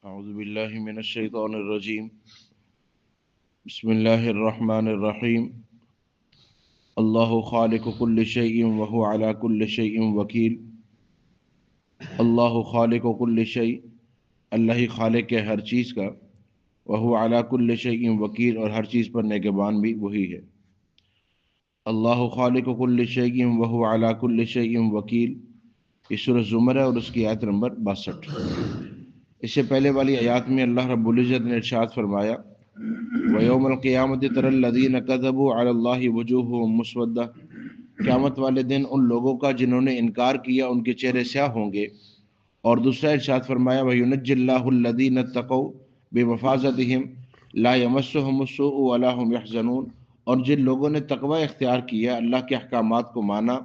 اعوذ باللہ من الشیطان الرجیم بسم اللہ الرحمن الرحیم اللہ خالق کل شیء وهو علی کل شیء وکیل اللہ خالق کل شیء، اللہ ہی خالق ہے ہر چیز کا، وهو علی کل شیء وکیل، اور ہر چیز پر نگہبان بھی وہی ہے۔ اللہ خالق کل شیء وهو علی کل شیء وکیل، یہ سورۃ زمر ہے اور اس کی آیت نمبر 62۔ اس سے پہلے والی آیات میں اللہ رب العزت نے ارشاد فرمایا وَيَوْمَ الْقِيَامَةِ تَرَى الَّذِينَ كَذَبُوا عَلَى اللَّهِ وُجُوهُهُمْ مُسْوَدَّةٌ، قیامت والے دن ان لوگوں کا جنہوں نے انکار کیا ان کے چہرے سیاہ ہوں گے۔ اور دوسرا ارشاد فرمایا وَيُنَجِّي اللَّهُ الَّذِينَ اتَّقَوْا بِمَفَازَتِهِمْ لَا يَمَسُّهُمُ السُّوءُ وَلَا هُمْ يَحْزَنُونَ، اور جن لوگوں نے تقوی اختیار کیا، اللہ کے احکامات کو مانا،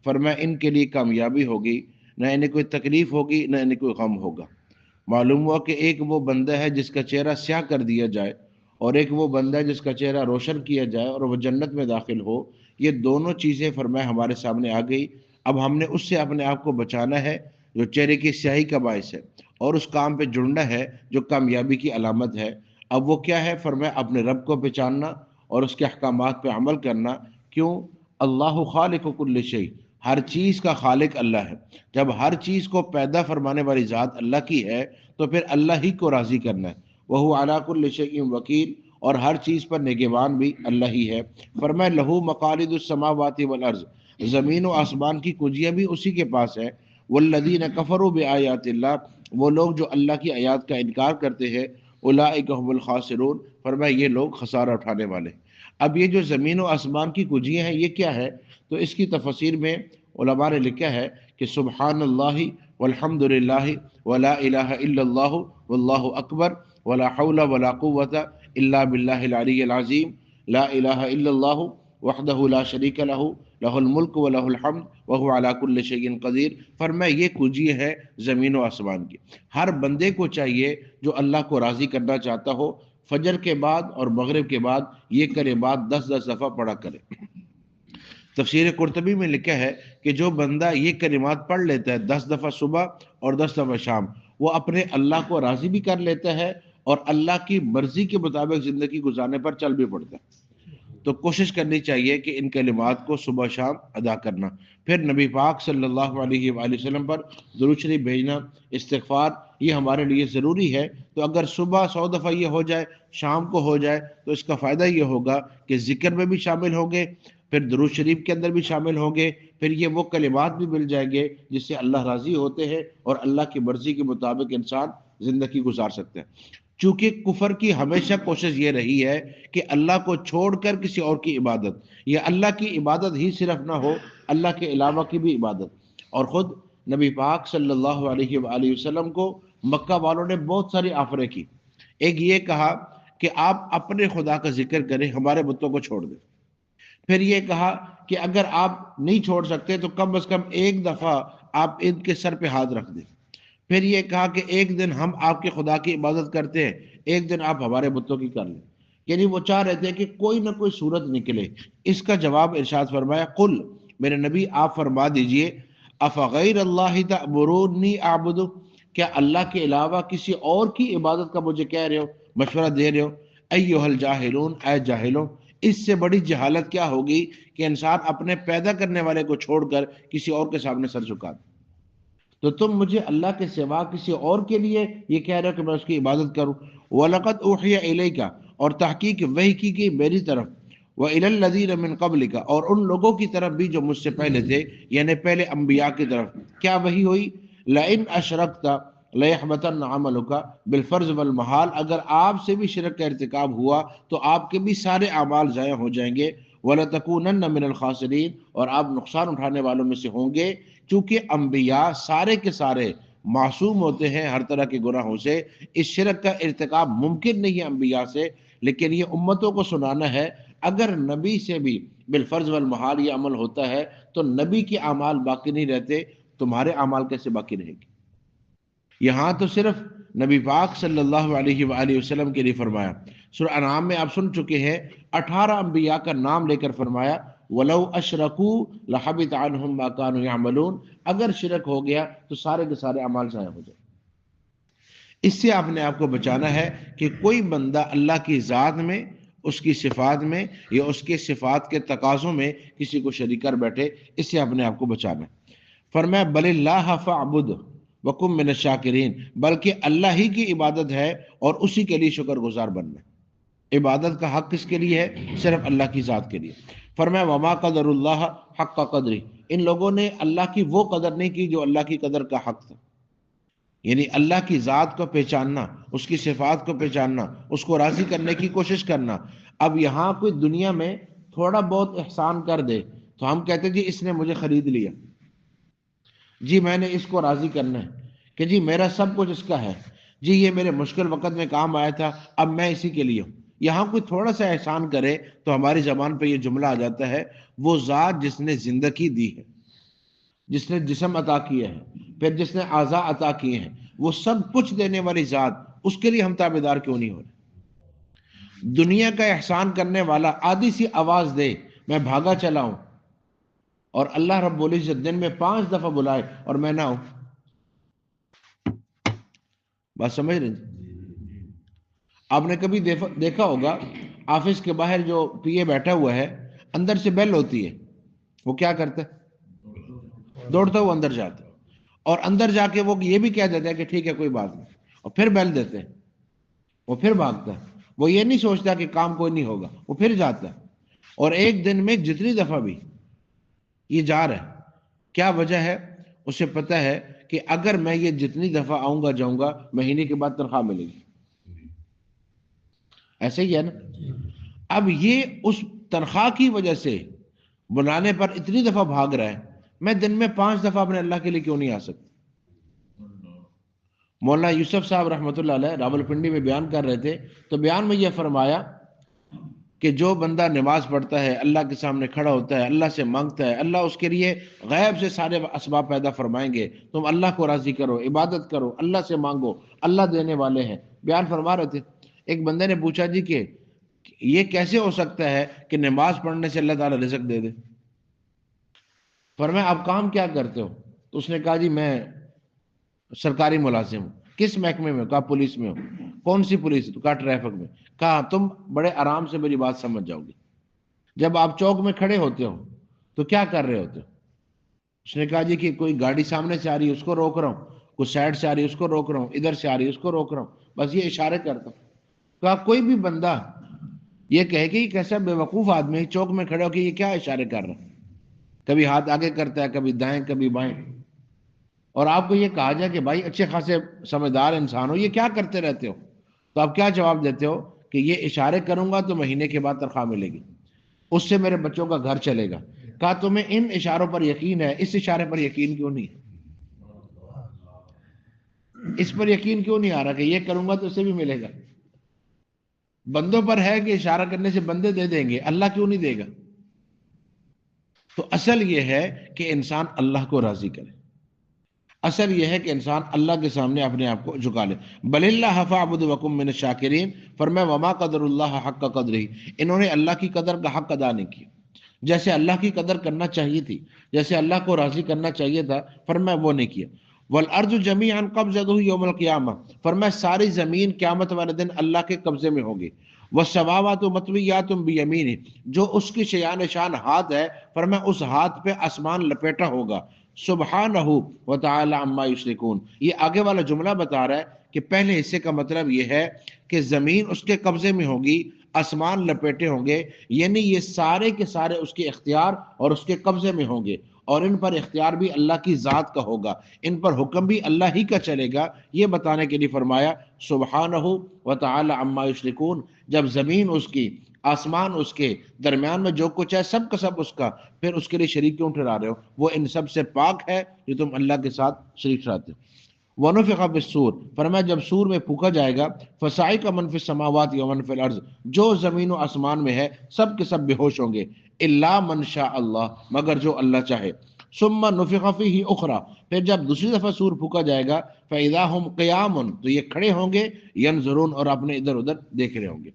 فرمایا ان کے لیے کامیابی ہوگی، نہ انہیں کوئی تکلیف ہوگی نہ انہیں کوئی غم ہوگا۔ معلوم ہوا کہ ایک وہ بندہ ہے جس کا چہرہ سیاہ کر دیا جائے، اور ایک وہ بندہ ہے جس کا چہرہ روشن کیا جائے اور وہ جنت میں داخل ہو۔ یہ دونوں چیزیں فرمایا ہمارے سامنے آ گئی۔ اب ہم نے اس سے اپنے آپ کو بچانا ہے جو چہرے کی سیاہی کا باعث ہے، اور اس کام پہ جڑنا ہے جو کامیابی کی علامت ہے۔ اب وہ کیا ہے؟ فرمایا اپنے رب کو پہچاننا اور اس کے احکامات پہ عمل کرنا۔ کیوں؟ اللہ خالق کل شیء، ہر چیز کا خالق اللہ ہے۔ جب ہر چیز کو پیدا فرمانے والی ذات اللہ کی ہے تو پھر اللہ ہی کو راضی کرنا ہے۔ وہو علی کل شیء وکیل، اور ہر چیز پر نگہبان بھی اللہ ہی ہے۔ فرمایا لہو مقالید السماوات والارض، زمین و آسمان کی کنجیاں بھی اسی کے پاس ہے۔ والذین کفروا بآیات اللہ، وہ لوگ جو اللہ کی آیات کا انکار کرتے ہیں، اولئک هم الخاسرون، فرمایا یہ لوگ خسارہ اٹھانے والے۔ اب یہ جو زمین و آسمان کی کنجیاں ہیں یہ کیا ہے؟ تو اس کی تفسیر میں علماء نے لکھا ہے کہ سبحان اللہ والحمد للہ ولا الہ الا اللہ واللہ اکبر ولا حول ولا قوت الا باللہ العلی العظیم، لا الہ الا اللہ وحدہ لا شریک لہ لہ الملک ولہ الحمد وہو علی کل شیء قدیر۔ فرمایا یہ کنجی ہے زمین و آسمان کی۔ ہر بندے کو چاہیے جو اللہ کو راضی کرنا چاہتا ہو، فجر کے بعد اور مغرب کے بعد یہ کلمات 10 دفعہ پڑھا کرے۔ تفسیر قرطبی میں لکھا ہے کہ جو بندہ یہ کلمات پڑھ لیتا ہے 10 دفعہ صبح اور 10 دفعہ شام، وہ اپنے اللہ کو راضی بھی کر لیتا ہے اور اللہ کی مرضی کے مطابق زندگی گزارنے پر چل بھی پڑتا ہے۔ تو کوشش کرنی چاہیے کہ ان کلمات کو صبح شام ادا کرنا۔ پھر نبی پاک صلی اللہ علیہ وآلہ وسلم پر درود شریف بھیجنا، استغفار، یہ ہمارے لیے ضروری ہے۔ تو اگر صبح 100 دفعہ یہ ہو جائے، شام کو ہو جائے، تو اس کا فائدہ یہ ہوگا کہ ذکر میں بھی شامل ہوں گے، پھر درود شریف کے اندر بھی شامل ہوں گے، پھر یہ وہ کلمات بھی مل جائیں گے جس سے اللہ راضی ہوتے ہیں اور اللہ کی مرضی کے مطابق انسان زندگی گزار سکتے ہیں۔ چونکہ کفر کی ہمیشہ کوشش یہ رہی ہے کہ اللہ کو چھوڑ کر کسی اور کی عبادت، یا اللہ کی عبادت ہی صرف نہ ہو، اللہ کے علاوہ کی بھی عبادت۔ اور خود نبی پاک صلی اللہ علیہ وآلہ وسلم کو مکہ والوں نے بہت ساری آفریں کی۔ ایک یہ کہا کہ آپ اپنے خدا کا ذکر کریں، ہمارے بتوں کو چھوڑ دیں۔ پھر یہ کہا کہ اگر آپ نہیں چھوڑ سکتے تو کم از کم ایک دفعہ آپ ان کے سر پہ ہاتھ رکھ دیں۔ پھر یہ کہا کہ ایک دن ہم آپ کے خدا کی عبادت کرتے ہیں، ایک دن آپ ہمارے بتوں کی کر لیں۔ یعنی وہ چاہ رہے تھے کہ کوئی نہ کوئی صورت نکلے۔ اس کا جواب ارشاد فرمایا قل، میرے نبی آپ فرما دیجئے افغیر اللہ تأمرونی اعبد، کیا اللہ کے علاوہ کسی اور کی عبادت کا مجھے کہہ رہے ہو، مشورہ دے رہے ہو؟ ایھا الجاہلون، اے جاہلوں، اس سے بڑی جہالت کیا ہوگی کہ انسان اپنے پیدا کرنے والے کو چھوڑ کر کسی اور کے سامنے سر جھکا دے۔ تو تم مجھے اللہ کے سوا کسی اور کے لیے یہ کہہ رہے ہو کہ میں اس کی عبادت کروں۔ وَلَقَدْ أُوحِيَ إِلَيْكَ، اور تحقیق وحی کی گئی میری طرف، وَإِلَى الَّذِينَ مِن قَبْلِكَ، اور ان لوگوں کی طرف بھی جو مجھ سے پہلے تھے، یعنی پہلے انبیاء کی طرف۔ کیا وحی ہوئی؟ لَإِنْ أَشْرَكْتَ لَيَحْبَطَنَّ عَمَلُكَ بِالْفَرْضِ وَالْمَحَالِ، اگر آپ سے بھی شرک کا ارتکاب ہوا تو آپ کے بھی سارے اعمال ضائع ہو جائیں گے۔ وَلَتَكُونَنَّ مِنَ الْخَاسِرِينَ، اور آپ نقصان اٹھانے والوں میں سے ہوں گے۔ چونکہ انبیاء سارے کے سارے معصوم ہوتے ہیں ہر طرح کے گناہوں سے، اس شرک کا ارتکاب ممکن نہیں ہے انبیاء سے، لیکن یہ امتوں کو سنانا ہے اگر نبی سے بھی بالفرض والمحال یہ عمل ہوتا ہے تو نبی کے اعمال باقی نہیں رہتے، تمہارے اعمال کیسے باقی رہے گی؟ یہاں تو صرف نبی پاک صلی اللہ علیہ وآلہ وسلم کے لیے فرمایا۔ سورہ انعام میں آپ سن چکے ہیں 18 انبیاء کا نام لے کر فرمایا وَلَوْ أَشْرَكُوا لَحَبِطَ عَنْهُمْ مَا كَانُوا يَعْمَلُونَ، اگر شرک ہو گیا تو سارے کے سارے اعمال ضائع ہو جائیں۔ اس سے آپ نے آپ کو بچانا ہے کہ کوئی بندہ اللہ کی ذات میں، اس کی صفات میں یا اس کے صفات کے تقاضوں میں کسی کو شریک کر بیٹھے، اس سے اپنے آپ کو بچانا ہے۔ فرمایا بل اللہ فاعبد وکم من الشاکرین، بلکہ اللہ ہی کی عبادت ہے اور اسی کے لیے شکر گزار بننا ہے۔ عبادت کا حق کس کے لیے ہے؟ صرف اللہ کی ذات کے لیے۔ فرمایا وما قدر اللہ حق قدری، ان لوگوں نے اللہ کی وہ قدر نہیں کی جو اللہ کی قدر کا حق تھا، یعنی اللہ کی ذات کو پہچاننا، اس کی صفات کو پہچاننا، اس کو راضی کرنے کی کوشش کرنا۔ اب یہاں کوئی دنیا میں تھوڑا بہت احسان کر دے تو ہم کہتے جی اس نے مجھے خرید لیا، جی میں نے اس کو راضی کرنا ہے، کہ جی میرا سب کچھ اس کا ہے، جی یہ میرے مشکل وقت میں کام آیا تھا، اب میں اسی کے لیے ہوں۔ یہاں کوئی تھوڑا سا احسان کرے تو ہماری زبان پہ یہ جملہ آ جاتا ہے، وہ ذات جس نے زندگی دی ہے، جس نے جسم عطا کیا ہے، پھر جس نے اعضاء عطا کیے ہیں، وہ سب کچھ دینے والی ذات، اس کے لیے ہم تابعدار کیوں نہیں ہو رہے؟ دنیا کا احسان کرنے والا آدھی سی آواز دے میں بھاگا چلا ہوں، اور اللہ رب العزت دن میں 5 دفعہ بلائے اور میں نہ ہوں، بات سمجھ رہے ہیں؟ آپ نے کبھی دیکھا ہوگا آفس کے باہر جو پی اے بیٹھا ہوا ہے، اندر سے بیل ہوتی ہے، وہ کیا کرتا ہے؟ دوڑتا ہوا اندر جاتا ہے، اور اندر جا کے وہ یہ بھی کہہ دیتا ہے کہ ٹھیک ہے کوئی بات نہیں، اور پھر بیل دیتے ہیں، وہ پھر بھاگتا ہے، وہ یہ نہیں سوچتا کہ کام کوئی نہیں ہوگا، وہ پھر جاتا ہے۔ اور ایک دن میں جتنی دفعہ بھی یہ جا رہا ہے، کیا وجہ ہے؟ اسے پتا ہے کہ اگر میں یہ جتنی دفعہ آؤں گا جاؤں گا، مہینے کے بعد تنخواہ ملے گی۔ ایسے ہی ہے نا؟ اب یہ اس تنخواہ کی وجہ سے بلانے پر اتنی دفعہ بھاگ رہا ہے، میں دن میں 5 دفعہ اپنے اللہ کے لیے کیوں نہیں آ سکتا؟ مولانا یوسف صاحب رحمۃ اللہ علیہ راولپنڈی میں بیان کر رہے تھے، تو بیان میں یہ فرمایا کہ جو بندہ نماز پڑھتا ہے، اللہ کے سامنے کھڑا ہوتا ہے، اللہ سے مانگتا ہے، اللہ اس کے لیے غیب سے سارے اسباب پیدا فرمائیں گے، تم اللہ کو راضی کرو، عبادت کرو، اللہ سے مانگو، اللہ دینے والے ہیں۔ بیان فرما رہے تھے، ایک بندے نے پوچھا جی کہ یہ کیسے ہو سکتا ہے کہ نماز پڑھنے سے اللہ تعالیٰ رزق دے دے؟ فرمایا آپ کام کیا کرتے ہو؟ تو اس نے کہا جی میں سرکاری ملازم ہوں۔ کس محکمے میں؟ کہا پولیس میں ہوں۔ کون سی پولیس؟ تو کہا ٹریفک میں۔ کہا تم بڑے آرام سے میری بات سمجھ جاؤ گے، جب آپ چوک میں کھڑے ہوتے ہو تو کیا کر رہے ہوتے ہو؟ اس نے کہا جی کہ کوئی گاڑی سامنے سے آ رہی ہے اس کو روک رہا ہوں، کوئی سائڈ سے آ رہی ہے اس کو روک رہا ہوں، ادھر سے آ رہی ہے اس کو روک رہا ہوں، بس یہ اشارے کرتا ہوں۔ کہا کوئی بھی بندہ یہ کہے کہ یہ کیسا بے وقوف آدمی چوک میں کھڑے ہو کہ یہ کیا اشارے کر رہا ہے، کبھی ہاتھ آگے کرتا ہے، کبھی دائیں کبھی بائیں، اور آپ کو یہ کہا جائے کہ بھائی اچھے خاصے سمجھدار انسان ہو، یہ کیا کرتے رہتے ہو؟ تو آپ کیا جواب دیتے ہو؟ کہ یہ اشارے کروں گا تو مہینے کے بعد تنخواہ ملے گی، اس سے میرے بچوں کا گھر چلے گا۔ کہا تمہیں ان اشاروں پر یقین ہے، اس اشارے پر یقین کیوں نہیں ہے؟ اس پر یقین کیوں نہیں آ رہا کہ یہ کروں گا تو اسے بھی ملے گا؟ بندوں پر ہے کہ اشارہ کرنے سے بندے دے دیں گے، اللہ کیوں نہیں دے گا؟ تو اصل یہ ہے کہ انسان اللہ کو راضی کرے، اصل یہ ہے کہ انسان اللہ کے سامنے اپنے آپ کو جھکا لے۔ بل اللہ فاعبد وکم من الشاکرین، فرمایا وما قدر اللہ حق قدرہ، انہوں نے اللہ کی قدر کا حق ادا نہیں کیا، جیسے اللہ کی قدر کرنا چاہیے تھی، جیسے اللہ کو راضی کرنا چاہیے تھا، فرمایا وہ نہیں کیا۔ والارض جميعا قبضته یوم القیامہ، فرمایا ساری زمین قیامت والے دن اللہ کے قبضے میں ہوگی۔ والسماوات مطویات بیمینہ، جو اس کی شیان شان ہاتھ ہے، فرمایا اس ہاتھ پہ آسمان لپیٹا ہوگا۔ سبحانہ وتعالی عما یشرکون، یہ آگے والا جملہ بتا رہا ہے کہ پہلے حصے کا مطلب یہ ہے کہ زمین اس کے قبضے میں ہوگی، آسمان لپیٹے ہوں گے، یعنی یہ سارے کے سارے اس کے اختیار اور اس کے قبضے میں ہوں گے، اور ان پر اختیار بھی اللہ کی ذات کا ہوگا، ان پر حکم بھی اللہ ہی کا چلے گا۔ یہ بتانے کے لیے فرمایا سبحانہ وتعالی عما یشرکون، جب زمین اس کی، آسمان اس کے، درمیان میں جو کچھ ہے سب کا سب اس کا، پھر اس کے لیے شریک کیوں ٹھہرا رہے ہو؟ وہ ان سب سے پاک ہے جو تم اللہ کے ساتھ شریک ٹھہراتے ہو۔ وَنُفِخَ فِي الصُّورِ، فرمایا جب سور میں پھونکا جائے گا، فَصَعِقَ مَن فِي السَّمَاوَاتِ وَمَن فِي الْأَرْضِ، جو زمین و آسمان میں ہے سب کے سب بے ہوش ہوں گے، إِلَّا مَن شَاءَ اللَّهُ، مگر جو اللہ چاہے۔ ثُمَّ نُفِخَ فِيهِ أُخْرَى، پھر جب دوسری دفعہ سور پھونکا جائے گا، فَإِذَا هُمْ قِيَامٌ، تو یہ کھڑے ہوں گے، ينظرون، اور اپنے ادھر ادھر دیکھ رہے ہوں گے۔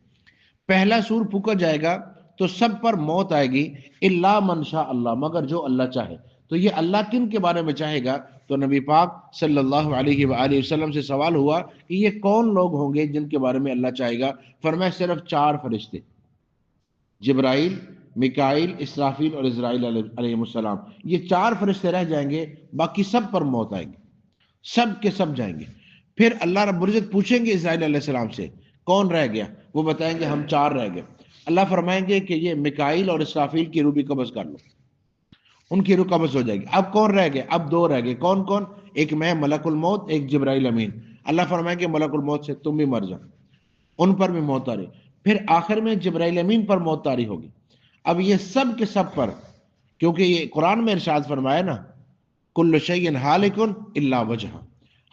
پہلا سور پھونکا جائے گا تو سب پر موت آئے گی، الا من شاء اللہ، مگر جو اللہ چاہے۔ تو یہ اللہ کن کے بارے میں چاہے گا؟ تو نبی پاک صلی اللہ علیہ وآلہ وسلم سے سوال ہوا کہ یہ کون لوگ ہوں گے جن کے بارے میں اللہ چاہے گا؟ فرمایا صرف 4 فرشتے، جبرائیل، میکائیل، اسرافیل اور اسرائیل علیہ السلام، یہ 4 فرشتے رہ جائیں گے، باقی سب پر موت آئے گی، سب کے سب جائیں گے۔ پھر اللہ رب العزت پوچھیں گے اسرائیل علیہ السلام سے کون رہ گیا؟ وہ بتائیں گے ہم 4 رہ گئے۔ اللہ فرمائیں گے کہ یہ میکائیل اور اسرافیل کی روح بھی قبض کر لو، ان کی روح قبض ہو جائے گی۔ اب کون رہ گئے؟ اب 2 رہ گئے۔ کون کون؟ ایک میں ملک الموت، ایک جبرائیل امین۔ اللہ فرمائیں گے ملک الموت سے تم بھی مر جاؤ، ان پر بھی موت آ رہی۔ پھر آخر میں جبرائیل امین پر موت آ رہی ہوگی۔ اب یہ سب کے سب پر، کیونکہ یہ قرآن میں ارشاد فرمایا نا کل شیء ہالک الا وجہ،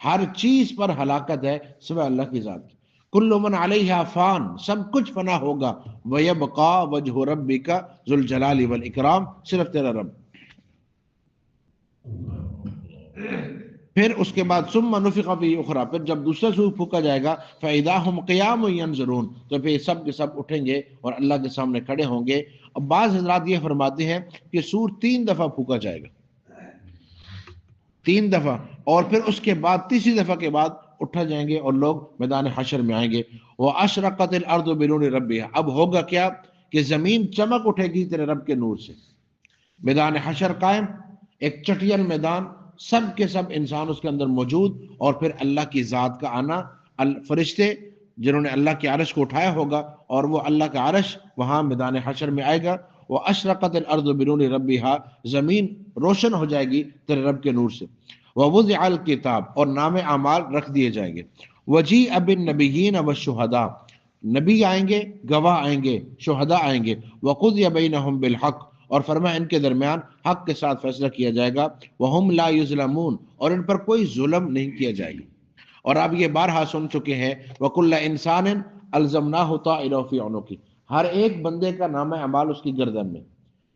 ہر چیز پر ہلاکت ہے سوائے اللہ کی ذات کی۔ کل من علیہا فان، سب کچھ فنا ہوگا، ویبقا وجہ ربک ذو الجلال والاکرام، صرف تیرا رب۔ پھر اس کے بعد ثم نفخ فیہ اخری، پھر جب دوسرا سور پھونکا جائے گا فاذا هم قیام ینظرون، تو پھر سب کے سب اٹھیں گے اور اللہ کے سامنے کھڑے ہوں گے۔ اب بعض حضرات یہ فرماتے ہیں کہ سور 3 دفعہ پھونکا جائے گا، 3 دفعہ، اور پھر اس کے بعد تیسری دفعہ کے بعد اٹھا جائیں گے اور لوگ میدان حشر میں آئیں گے۔ واشرقت الارض بنور ربها، اب ہوگا کیا کہ زمین چمک اٹھے گی تیرے رب کے نور سے۔ میدان حشر قائم، ایک چٹیل میدان، سب کے سب انسان اس کے اندر موجود، اور پھر اللہ کی ذات کا آنا، فرشتے جنہوں نے اللہ کے عرش کو اٹھایا ہوگا، اور وہ اللہ کا عرش وہاں میدان حشر میں آئے گا۔ واشرقت الارض بنور ربها، زمین روشن ہو جائے گی تیرے رب کے نور سے۔ ووضع الکتاب، اور نام اعمال رکھ دیے جائیں گے۔ وجیء بالنبیین والشہداء، نبی آئیں گے، گواہ آئیں گے، شہداء آئیں گے۔ وقضی بینہم بالحق، اور فرمایا ان کے درمیان حق کے ساتھ فیصلہ کیا جائے گا۔ وہم لا یظلمون، اور ان پر کوئی ظلم نہیں کیا جائے گا۔ اور آپ یہ بارہا سن چکے ہیں وَكُلَّ إِنسَانٍ أَلْزَمْنَاهُ طَائِرَهُ فِي عُنُقِهِ، ہر ایک بندے کا نام اعمال اس کی گردن میں۔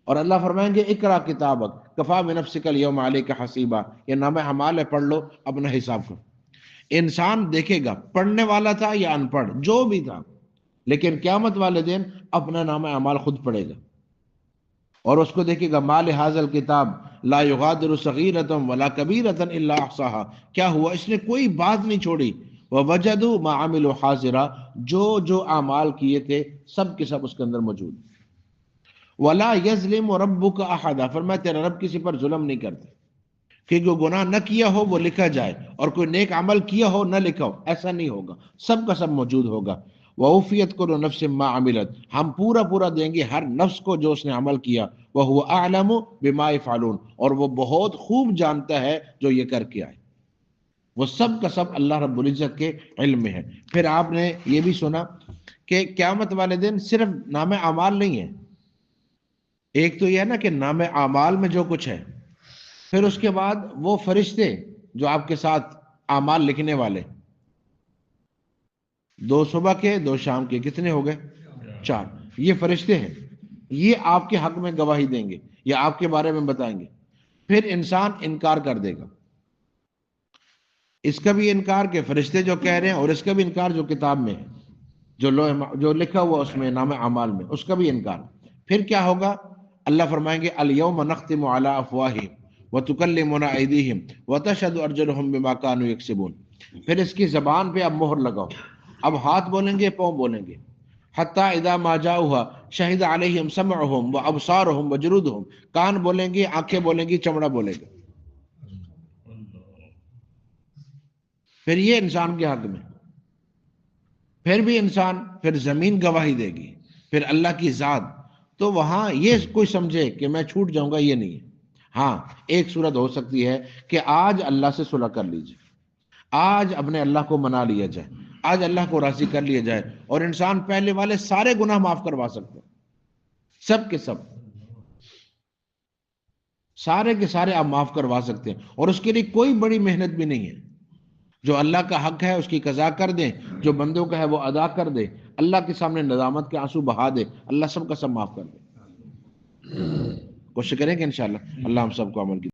اور اللہ فرمائیں گے اقرا کتابک کفا بنفسک اليوم علیک حسیبا، یہ نام اعمال ہے، پڑھ لو، اپنا حساب کرو۔ انسان دیکھے گا پڑھنے والا تھا یا ان پڑھ، جو بھی تھا، لیکن قیامت والے دن اپنا نام اعمال خود پڑھے گا، اور اس کو دیکھے گا ما لہذا الکتاب لا یغادر صغیرۃ ولا کبیرۃ الا احصاها، کیا ہوا اس نے کوئی بات نہیں چھوڑی۔ ووجدوا ما عملوا حاضرا، جو اعمال کیے تھے سب کے سب اس کے اندر موجود۔ ولا یظلم ربک احدا، فرمایا تیرا رب کسی پر ظلم نہیں کرتا، کہ کوئی گناہ نہ کیا ہو وہ لکھا جائے اور کوئی نیک عمل کیا ہو نہ لکھا ہو، ایسا نہیں ہوگا، سب کا سب موجود ہوگا۔ وَوْفِيَتْ كُلُّ نَفْسٍ مَّا عَمِلَتْ، ہم پورا دیں گے ہر نفس کو جو اس نے عمل کیا۔ وَهُوَ أَعْلَمُ بِمَا يَفْعَلُونَ، اور وہ بہت خوب جانتا ہے جو یہ کر کے آئے، وہ سب کا سب اللہ رب العزت کے علم میں ہے۔ پھر آپ نے یہ بھی سنا کہ قیامت والے دن صرف نام اعمال نہیں ہے، ایک تو یہ ہے نا کہ نام اعمال میں جو کچھ ہے، پھر اس کے بعد وہ فرشتے جو آپ کے ساتھ اعمال لکھنے والے، 2 صبح کے 2 شام کے، کتنے ہو گئے؟ 4، یہ فرشتے ہیں، یہ آپ کے حق میں گواہی دیں گے یا آپ کے بارے میں بتائیں گے۔ پھر انسان انکار کر دے گا، اس کا بھی انکار کہ فرشتے جو کہہ رہے ہیں، اور اس کا بھی انکار جو کتاب میں ہے، جو لکھا ہوا اس میں نام اعمال میں، اس کا بھی انکار۔ پھر کیا ہوگا؟ اللہ فرمائیں گے الیوم نختم علی افواہہم وتکلمنا ایدیہم وتشہد ارجلہم بما کانوا یکسبون، پھر اس کی زبان پہ اب مہر لگاؤ، اب ہاتھ بولیں گے، پاؤں بولیں گے۔ حتی اذا ما جاؤها شہد علیہم سمعہم وابصارہم وجلودہم، کان بولیں گے، آنکھیں بولیں گی، چمڑا بولے گا۔ پھر یہ انسان کے حق میں، پھر بھی انسان، پھر زمین گواہی دے گی، پھر اللہ کی ذات۔ تو وہاں یہ کوئی سمجھے کہ میں چھوٹ جاؤں گا، یہ نہیں ہے۔ ہاں ایک صورت ہو سکتی ہے کہ آج اللہ سے صلح کر لیجیے، آج اپنے اللہ کو منا لیا جائے، آج اللہ کو راضی کر لیا جائے، اور انسان پہلے والے سارے گناہ معاف کروا سکتے ہیں، سب کے سب، سارے کے سارے آپ معاف کروا سکتے ہیں، اور اس کے لیے کوئی بڑی محنت بھی نہیں ہے۔ جو اللہ کا حق ہے اس کی قضا کر دیں، جو بندوں کا ہے وہ ادا کر دے، اللہ کے سامنے ندامت کے آنسو بہا دے، اللہ سب کا سب معاف کر دے۔ کوشش کریں کہ انشاءاللہ اللہ ہم سب کو عمل کی